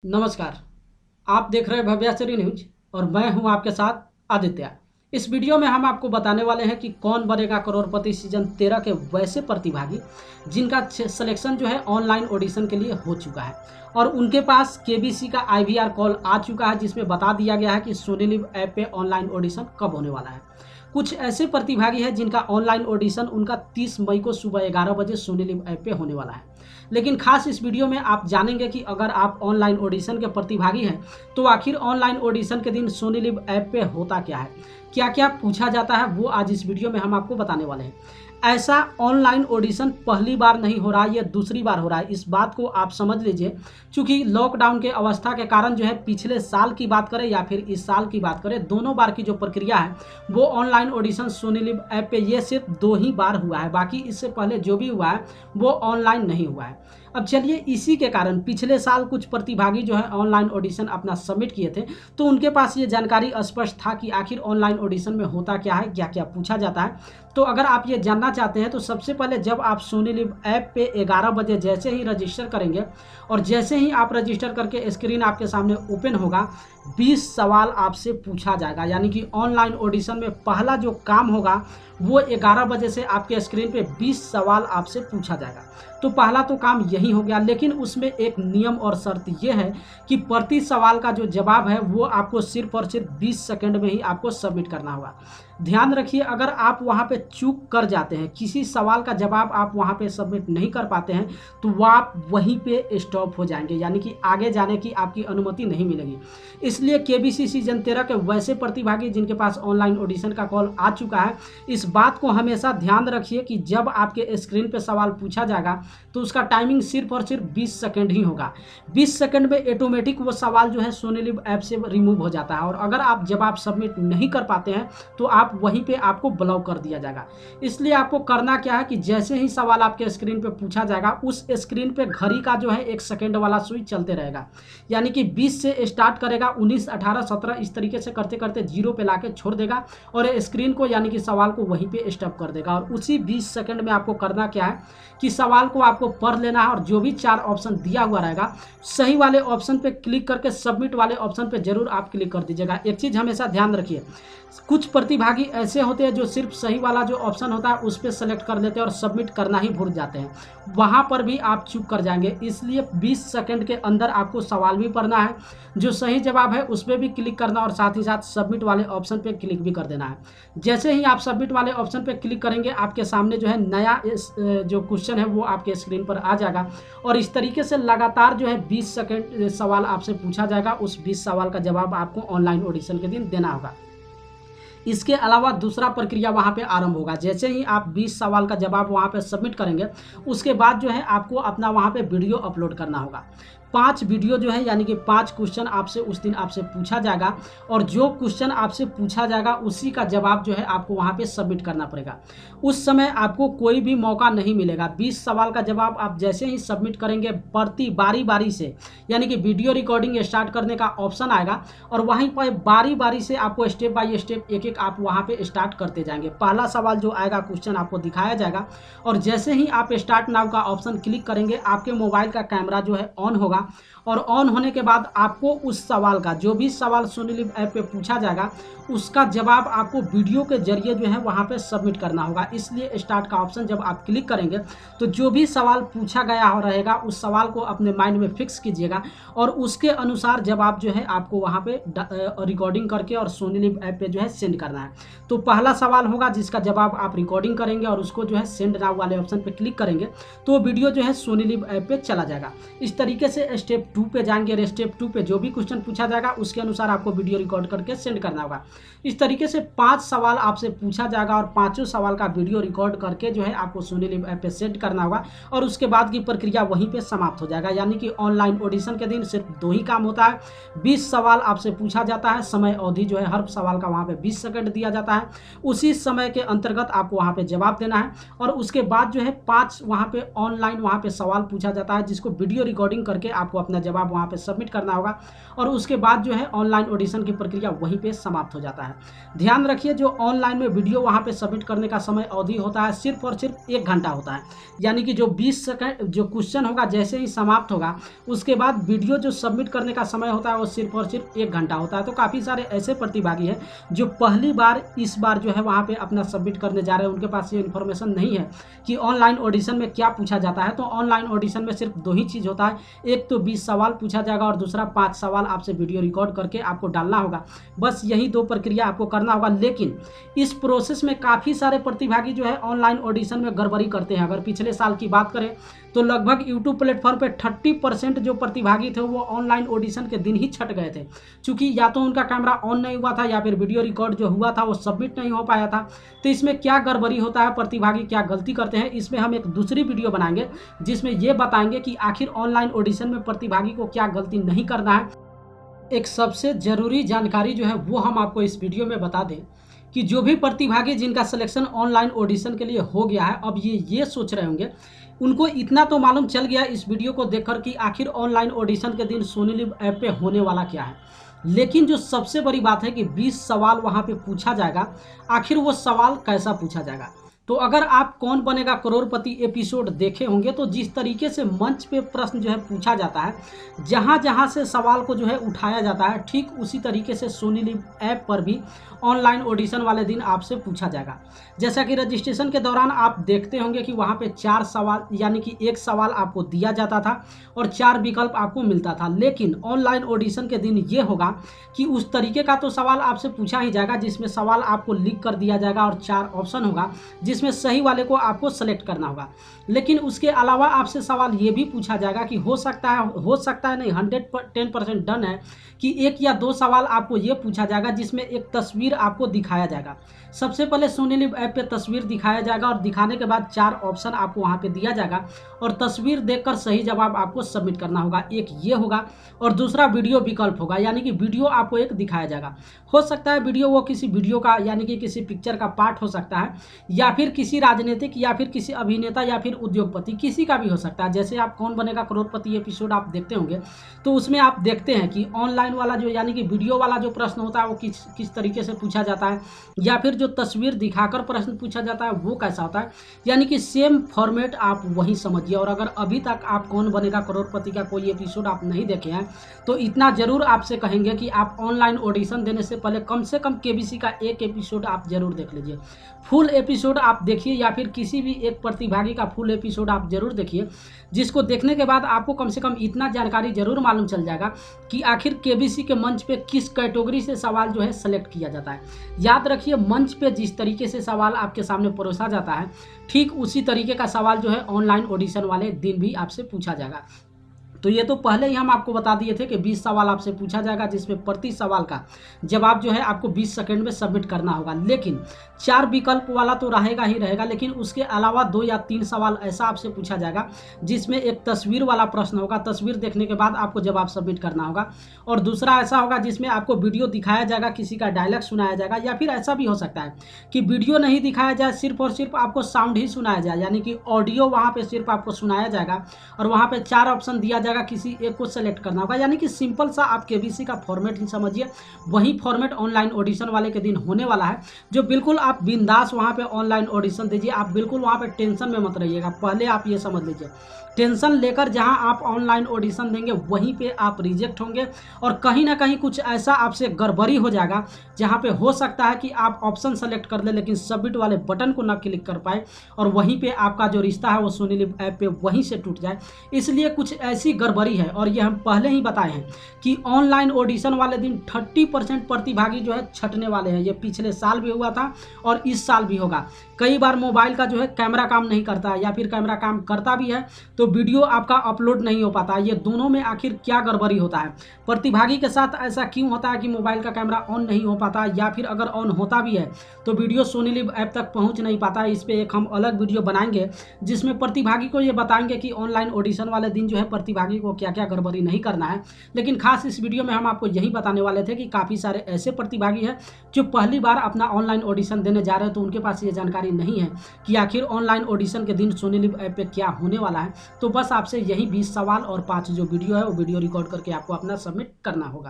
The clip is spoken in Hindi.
नमस्कार। आप देख रहे हैं भव्याचरी न्यूज और मैं हूं आपके साथ आदित्य। इस वीडियो में हम आपको बताने वाले हैं कि कौन बनेगा करोड़पति सीजन 13 के वैसे प्रतिभागी जिनका सिलेक्शन जो है ऑनलाइन ऑडिशन के लिए हो चुका है और उनके पास केबीसी का आईवीआर कॉल आ चुका है, जिसमें बता दिया गया है कि सोनी लिव ऐप पे ऑनलाइन ऑडिशन कब होने वाला है। कुछ ऐसे प्रतिभागी हैं जिनका ऑनलाइन ऑडिशन उनका 30 मई को सुबह 11 बजे सोनी लिव ऐप पे होने वाला है। लेकिन खास इस वीडियो में आप जानेंगे कि अगर आप ऑनलाइन ऑडिशन के प्रतिभागी हैं तो आखिर ऑनलाइन ऑडिशन के दिन सोनी लिव ऐप पे होता क्या है, क्या क्या पूछा जाता है, वो आज इस वीडियो में हम आपको बताने वाले हैं। ऐसा ऑनलाइन ऑडिशन पहली बार नहीं हो रहा है, ये दूसरी बार हो रहा है। इस बात को आप समझ लीजिए, क्योंकि लॉकडाउन के अवस्था के कारण जो है पिछले साल की बात करें या फिर इस साल की बात करें, दोनों बार की जो प्रक्रिया है वो online audition Sony LIV app पे ये सिर्फ 2 ही बार हुआ है। बाकी इससे पहले जो भी हुआ है वो ऑनलाइन नहीं हुआ है। अब चलिए, इसी के कारण पिछले साल कुछ प्रतिभागी जो है ऑनलाइन ऑडिशन अपना सबमिट किए थे, तो उनके पास ये जानकारी स्पष्ट था कि आखिर ऑनलाइन ऑडिशन में होता क्या है, क्या क्या पूछा जाता है। तो अगर आप ये जानना चाहते हैं तो सबसे पहले जब आप सोनी लिव ऐप पे 11 बजे जैसे ही रजिस्टर करेंगे और जैसे ही आप रजिस्टर करके स्क्रीन आपके सामने ओपन होगा, 20 सवाल आपसे पूछा जाएगा। यानी कि ऑनलाइन ऑडिशन में पहला जो काम होगा वो 11 बजे से आपके स्क्रीन पे 20 सवाल आपसे पूछा जाएगा। तो पहला तो काम यही हो गया, लेकिन उसमें एक नियम और शर्त यह है कि प्रति सवाल का जो जवाब है वो आपको सिर्फ और सिर्फ 20 सेकंड में ही आपको सबमिट करना होगा। ध्यान रखिए, अगर आप वहां पे चूक कर जाते हैं, किसी सवाल का जवाब आप वहां पे सबमिट नहीं कर पाते हैं, तो वह आप वहीं पे स्टॉप हो जाएंगे, यानी कि आगे जाने की आपकी अनुमति नहीं मिलेगी। इसलिए केबीसी सीजन 13 के वैसे प्रतिभागी जिनके पास ऑनलाइन ऑडिशन का कॉल आ चुका है, इस बात को हमेशा ध्यान रखिए कि जब आपके स्क्रीन पे सवाल पूछा जाएगा तो उसका टाइमिंग सिर्फ और सिर्फ 20 सेकंड ही होगा। 20 सेकंड में ऑटोमेटिक वो सवाल जो है सोनी लिव ऐप से रिमूव हो जाता है और अगर आप जवाब सबमिट नहीं कर पाते हैं तो आप वहीं पे आपको ब्लॉक कर दिया जाएगा। इसलिए आपको करना क्या है कि जैसे ही सवाल आपके स्क्रीन पे पूछा जाएगा, उस स्क्रीन पे घड़ी का जो है 1 सेकंड वाला स्विच चलते रहेगा। यानी कि 20 से स्टार्ट करेगा, 19, 18, 17 इस तरीके से करते करते 0 पे लाके छोड़ देगा और स्क्रीन को यानी कि सवाल को वहीं पे स्टॉप कर देगा। और उसी 20 सेकंड में आपको करना क्या है कि सवाल को आपको पढ़ लेना है और जो भी 4 ऑप्शन दिया हुआ रहेगा, सही वाले ऑप्शन पे क्लिक करके सबमिट वाले ऑप्शन पे जरूर आप क्लिक कर दीजिएगा। एक चीज़ हमेशा ध्यान रखिए, कुछ प्रतिभागी ऐसे होते हैं जो सिर्फ सही वाला जो ऑप्शन होता है उस पर सेलेक्ट कर लेते हैं और सबमिट करना ही भूल जाते हैं, वहां पर भी आप चूक कर जाएंगे। इसलिए 20 सेकंड के अंदर आपको सवाल भी पढ़ना है, जो सही जवाब है उस पर भी क्लिक करना और साथ ही साथ सबमिट वाले ऑप्शन पे क्लिक भी कर देना है। जैसे ही आप सबमिट वाले ऑप्शन पे क्लिक करेंगे, आपके सामने जो है नया जो क्वेश्चन है वो आपके स्क्रीन पर आ जाएगा और इस तरीके से लगातार जो है 20 सेकंड सवाल आपसे पूछा जाएगा। उस 20 सवाल का जवाब आपको ऑनलाइन ऑडिशन के दिन देना होगा। इसके अलावा दूसरा प्रक्रिया वहां पे आरंभ होगा। जैसे ही आप 20 सवाल का जवाब वहां पे सबमिट करेंगे, उसके बाद जो है आपको अपना वहां पे वीडियो अपलोड करना होगा। 5 वीडियो जो है यानी कि 5 क्वेश्चन आपसे उस दिन आपसे पूछा जाएगा और जो क्वेश्चन आपसे पूछा जाएगा उसी का जवाब जो है आपको वहां पे सबमिट करना पड़ेगा। उस समय आपको कोई भी मौका नहीं मिलेगा। 20 सवाल का जवाब आप जैसे ही सबमिट करेंगे, प्रति बारी बारी से यानी कि वीडियो रिकॉर्डिंग स्टार्ट करने का ऑप्शन आएगा और वहीं पर बारी बारी से आपको स्टेप बाय स्टेप एक एक आप वहां पे स्टार्ट करते जाएंगे। पहला सवाल जो आएगा क्वेश्चन आपको दिखाया जाएगा और जैसे ही आप स्टार्ट नाउ का ऑप्शन क्लिक करेंगे, आपके मोबाइल का कैमरा जो है ऑन होगा और ऑन होने के बाद आपको उस सवाल का जो भी सवाल सोनी लिव ऐप पे पूछा जाएगा उसका जवाब आपको वीडियो के जरिए जो है वहां पे सबमिट करना होगा। इसलिए स्टार्ट का ऑप्शन जब आप क्लिक करेंगे तो जो भी सवाल पूछा गया हो रहेगा उस सवाल को अपने माइंड में फिक्स कीजिएगा और उसके अनुसार जवाब जो है आपको वहां पे रिकॉर्डिंग करके और सोनी लिव ऐप पे जो है सेंड करना है। तो पहला सवाल होगा जिसका जवाब आप रिकॉर्डिंग करेंगे और उसको जो है सेंड नाउ वाले ऑप्शन पे क्लिक करेंगे तो वीडियो जो है सोनी लिव ऐप पे चला जाएगा। इस तरीके से स्टेप 2 पे जाएंगे और स्टेप 2 पे जो भी क्वेश्चन पूछा जाएगा उसके अनुसार आपको वीडियो रिकॉर्ड करके सेंड करना होगा। इस तरीके से 5 सवाल आपसे पूछा जाएगा और पांचों सवाल का वीडियो रिकॉर्ड करके जो है आपको सोनी लिव ऐप पे सेंड करना होगा और उसके बाद की प्रक्रिया वहीं पे समाप्त हो जाएगा। यानी कि ऑनलाइन ऑडिशन के दिन सिर्फ 2 ही काम होता है। 20 सवाल आपसे पूछा जाता है, समय अवधि जो है हर सवाल का वहां पे 20 सेकंड दिया जाता है, उसी समय के अंतर्गत आपको वहां पे जवाब देना है और उसके बाद जो है 5 वहां पे ऑनलाइन वहां पे सवाल पूछा जाता है जिसको वीडियो रिकॉर्डिंग करके आपको अपना जवाब वहाँ पे सबमिट करना होगा और उसके बाद जो है ऑनलाइन ऑडिशन की प्रक्रिया वहीं पे समाप्त हो जाता है। ध्यान रखिए, जो ऑनलाइन में वीडियो वहाँ पे सबमिट करने का समय अवधि होता है सिर्फ और सिर्फ 1 घंटा होता है। यानी कि जो 20 सेकंड जो क्वेश्चन होगा जैसे ही समाप्त होगा उसके बाद वीडियो जो सबमिट करने का समय होता है वो सिर्फ और सिर्फ 1 घंटा होता है। तो काफ़ी सारे ऐसे प्रतिभागी हैं जो पहली बार इस बार जो है वहाँ पे अपना सबमिट करने जा रहे हैं, उनके पास ये इन्फॉर्मेशन नहीं है कि ऑनलाइन ऑडिशन में क्या पूछा जाता है। तो ऑनलाइन ऑडिशन में सिर्फ 2 ही चीज़ होता है, एक तो 20 सवाल पूछा जाएगा और दूसरा 5 सवाल आपसे वीडियो रिकॉर्ड करके आपको डालना होगा। बस यही 2 प्रक्रिया आपको करना होगा। लेकिन इस प्रोसेस में काफ़ी सारे प्रतिभागी जो है ऑनलाइन ऑडिशन में गड़बड़ी करते हैं। अगर पिछले साल की बात करें तो लगभग यूट्यूब प्लेटफॉर्म पे 30% जो प्रतिभागी थे वो ऑनलाइन ऑडिशन के दिन ही छट गए थे, क्योंकि या तो उनका कैमरा ऑन नहीं हुआ था या फिर वीडियो रिकॉर्ड जो हुआ था वो सबमिट नहीं हो पाया था। तो इसमें क्या गड़बड़ी होता है, प्रतिभागी क्या गलती करते हैं, इसमें हम एक दूसरी वीडियो बनाएंगे जिसमें ये बताएंगे कि आखिर ऑनलाइन ऑडिशन में प्रतिभागी को क्या गलती नहीं करना है। एक सबसे ज़रूरी जानकारी जो है वो हम आपको इस वीडियो में बता दें कि जो भी प्रतिभागी जिनका सिलेक्शन ऑनलाइन ऑडिशन के लिए हो गया है, अब ये सोच रहे होंगे, उनको इतना तो मालूम चल गया इस वीडियो को देखकर कि आखिर ऑनलाइन ऑडिशन के दिन सोनी लिव ऐप पे होने वाला क्या है। लेकिन जो सबसे बड़ी बात है कि 20 सवाल वहाँ पे पूछा जाएगा, आखिर वो सवाल कैसा पूछा जाएगा। तो अगर आप कौन बनेगा करोड़पति एपिसोड देखे होंगे तो जिस तरीके से मंच पे प्रश्न जो है पूछा जाता है, जहाँ जहाँ से सवाल को जो है उठाया जाता है, ठीक उसी तरीके से सोनी लिव ऐप पर भी ऑनलाइन ऑडिशन वाले दिन आपसे पूछा जाएगा। जैसा कि रजिस्ट्रेशन के दौरान आप देखते होंगे कि वहाँ पे 4 सवाल यानी कि 1 सवाल आपको दिया जाता था और 4 विकल्प आपको मिलता था। लेकिन ऑनलाइन ऑडिशन के दिन ये होगा कि उस तरीके का तो सवाल आपसे पूछा ही जाएगा जिसमें सवाल आपको लिख कर दिया जाएगा और 4 ऑप्शन होगा जिसमें सही वाले को आपको सेलेक्ट करना होगा। लेकिन उसके अलावा आपसे सवाल ये भी पूछा जाएगा कि हो सकता है नहीं 110% डन है कि 1 या 2 सवाल आपको ये पूछा जाएगा जिसमें एक तस्वीर आपको दिखाया जाएगा। सबसे पहले सोनी लिव ऐप पे तस्वीर दिखाया जाएगा और दिखाने के बाद 4 ऑप्शन आपको वहाँ पे दिया जाएगा और तस्वीर देखकर सही जवाब आपको सबमिट करना होगा। एक ये होगा और दूसरा वीडियो विकल्प होगा, यानी कि वीडियो आपको एक दिखाया जाएगा। हो सकता है वीडियो वो किसी वीडियो का यानी कि किसी पिक्चर का पार्ट हो सकता है या फिर किसी राजनीतिक या फिर किसी अभिनेता या फिर उद्योगपति, किसी का भी हो सकता है। जैसे आप कौन बनेगा करोड़पति एपिसोड आप देखते होंगे तो उसमें आप देखते हैं कि ऑनलाइन वाला जो यानी कि वीडियो वाला जो प्रश्न होता है वो किस तरीके से पूछा जाता है या फिर जो तस्वीर दिखाकर प्रश्न पूछा जाता है वो कैसा होता है। यानी कि सेम फॉर्मेट आप वही समझिए। और अगर अभी तक आप कौन बनेगा करोड़पति का कोई एपिसोड आप नहीं देखे हैं तो इतना जरूर आपसे कहेंगे कि आप ऑनलाइन ऑडिशन देने से पहले कम से कम केबीसी का 1 एपिसोड आप जरूर देख लीजिए। फुल एपिसोड आप देखिए या फिर किसी भी एक प्रतिभागी का फुल एपिसोड आप जरूर देखिए, जिसको देखने के बाद आपको कम से कम इतना जानकारी जरूर मालूम चल जाएगा कि आखिर केबीसी के मंच पे किस कैटेगरी से सवाल जो है सेलेक्ट किया जाता है। याद रखिए, मंच पे जिस तरीके से सवाल आपके सामने परोसा जाता है ठीक उसी तरीके का सवाल जो है ऑनलाइन ऑडिशन वाले दिन भी आपसे पूछा जाएगा। तो ये तो पहले ही हम आपको बता दिए थे कि 20 सवाल आपसे पूछा जाएगा जिसमें प्रति सवाल का जवाब जो है आपको 20 सेकंड में सबमिट करना होगा। लेकिन 4 विकल्प वाला तो रहेगा ही रहेगा, लेकिन उसके अलावा 2 या 3 सवाल ऐसा आपसे पूछा जाएगा जिसमें एक तस्वीर वाला प्रश्न होगा, तस्वीर देखने के बाद आपको जवाब सबमिट करना होगा। और दूसरा ऐसा होगा जिसमें आपको वीडियो दिखाया जाएगा, किसी का डायलॉग सुनाया जाएगा, या फिर ऐसा भी हो सकता है कि वीडियो नहीं दिखाया जाए, सिर्फ और सिर्फ आपको साउंड ही सुनाया जाए, यानी कि ऑडियो वहाँ पर सिर्फ आपको सुनाया जाएगा और वहाँ पर 4 ऑप्शन दिया जाएगा, किसी एक को सेलेक्ट करना होगा। यानी कि सिंपल सा आप केबीसी का फॉर्मेट ही समझिए, वही फॉर्मेट ऑनलाइन ऑडिशन वाले के दिन होने वाला है, जो बिल्कुल आप बिंदास वहाँ पे ऑनलाइन ऑडिशन दीजिए। आप बिल्कुल वहाँ पे टेंशन में मत रहिएगा। पहले आप ये समझ लीजिए, टेंशन लेकर जहां आप ऑनलाइन ऑडिशन देंगे वहीं पे आप रिजेक्ट होंगे और कहीं ना कहीं कुछ ऐसा आपसे गड़बड़ी हो जाएगा जहां पे हो सकता है कि आप ऑप्शन सेलेक्ट कर ले लेकिन सबमिट वाले बटन को ना क्लिक कर पाए और वहीं पे आपका जो रिश्ता है वो सोनी लिव ऐप पे वहीं से टूट जाए। इसलिए कुछ ऐसी गड़बड़ी है और ये हम पहले ही बताए हैं कि ऑनलाइन ऑडिशन वाले दिन 30% प्रतिभागी जो है छटने वाले हैं। ये पिछले साल भी हुआ था और इस साल भी होगा। कई बार मोबाइल का जो है कैमरा काम नहीं करता या फिर कैमरा काम करता भी है तो वीडियो आपका अपलोड नहीं हो पाता। ये दोनों में आखिर क्या गड़बड़ी होता है, प्रतिभागी के साथ ऐसा क्यों होता है कि मोबाइल का कैमरा ऑन नहीं हो पाता, या फिर अगर ऑन होता भी है तो वीडियो सोनी लिव ऐप तक पहुंच नहीं पाता है। इस पर एक हम अलग वीडियो बनाएंगे जिसमें प्रतिभागी को ये बताएंगे कि ऑनलाइन ऑडिशन वाले दिन जो है प्रतिभागी प्रतिभागी को क्या क्या गड़बड़ी नहीं करना है। लेकिन खास इस वीडियो में हम आपको यही बताने वाले थे कि काफ़ी सारे ऐसे प्रतिभागी हैं जो पहली बार अपना ऑनलाइन ऑडिशन देने जा रहे हैं, तो उनके पास ये जानकारी नहीं है कि आखिर ऑनलाइन ऑडिशन के दिन सोनी लिव ऐप पे क्या होने वाला है। तो बस आपसे यही 20 सवाल और 5 जो वीडियो है वो वीडियो रिकॉर्ड करके आपको अपना सबमिट करना होगा।